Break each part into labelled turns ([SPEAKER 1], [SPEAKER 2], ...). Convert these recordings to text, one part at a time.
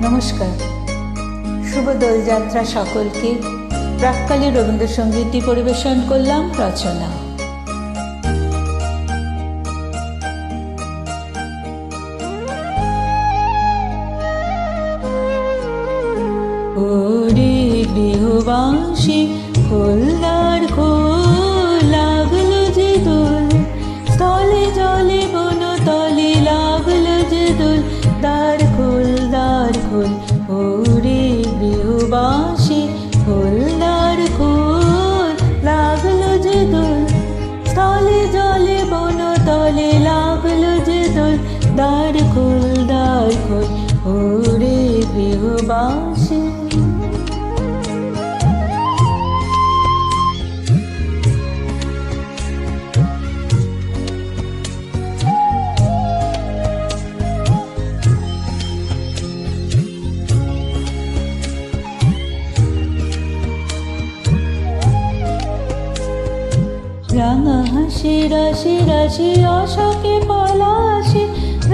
[SPEAKER 1] নমস্কার, শুভ দোলযাত্রা সকলকে। প্রাক্কালে রবীন্দ্রসঙ্গীতটি পরিবেশন করলাম রচনা। ওরে বিহুবাসী খোলদার খোল, লাগলো যে দোল স্থলে জলে বনতলে, লাগলো যে দোল দ্বার খোল দ্বার খোল। ওরে বিহুবাসী খোলদার খোল, লাগলো যে দোল স্থলে জলে বনতলে, লাগলো যে দোল দ্বার খোল দ্বার খোল। ওরে বিহুবাসী রাঙা হাসি রাশি রাশি অশোকে পলাশে,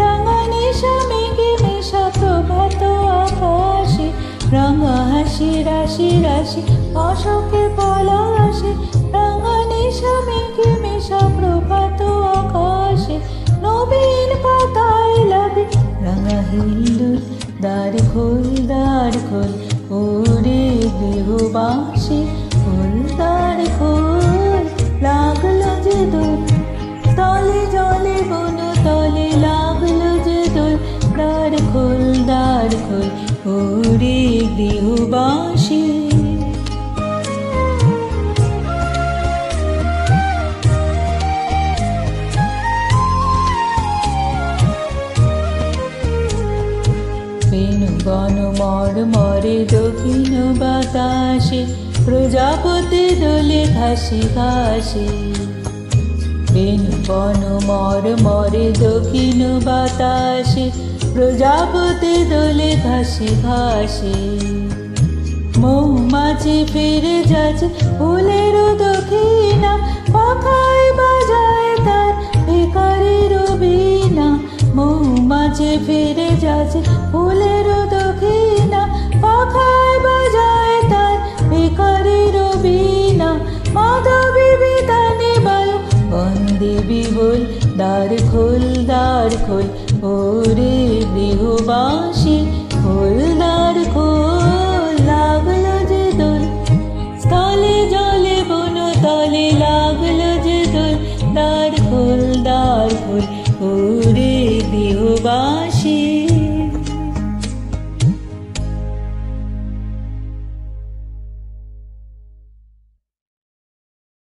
[SPEAKER 1] রাঙা নিশা মেঘে মেশা প্রভাত আকাশে। রাঙা হাসি রাশি রাশি অশোকে পলাশে, রাঙা নিশা মেঘে মেশা প্রভাত আকাশে। নবীন পাতায় লাগে রাঙা হিন্দুর, দ্বার খোল দ্বার খোল। ওরে বিহুবাসী খোল দ্বার খোল, লাগলো যে দোল স্থলে জলে বনতলে, লাগলো যে দোল দ্বার খোল দ্বার খোল। ওরে বিহুবাসী বেণু বন মর মরে দক্ষিণ বাতাসে, প্রজাপতি দোলে ঘাসে ঘাসে। বেণু বন মর মরে দক্ষিণ বাতাসে, প্রজাপতি দোলে ঘাসে ঘাসে। মৌমাছি ফিরে যাচ্ছে ফুলের দক্ষিণা, পাখায় বাজায় তার ভিখারির বীণা। মৌমাছি ফিরে যাচ্ছে ফুলের দক্ষিণা, পাখায় বাজায় তার ভিখারির বীণা। মাধবী বিতানে বায়ু বন্দে বিবুল, দ্বার খোল দ্বার খোল। ওরে বিহুবাসী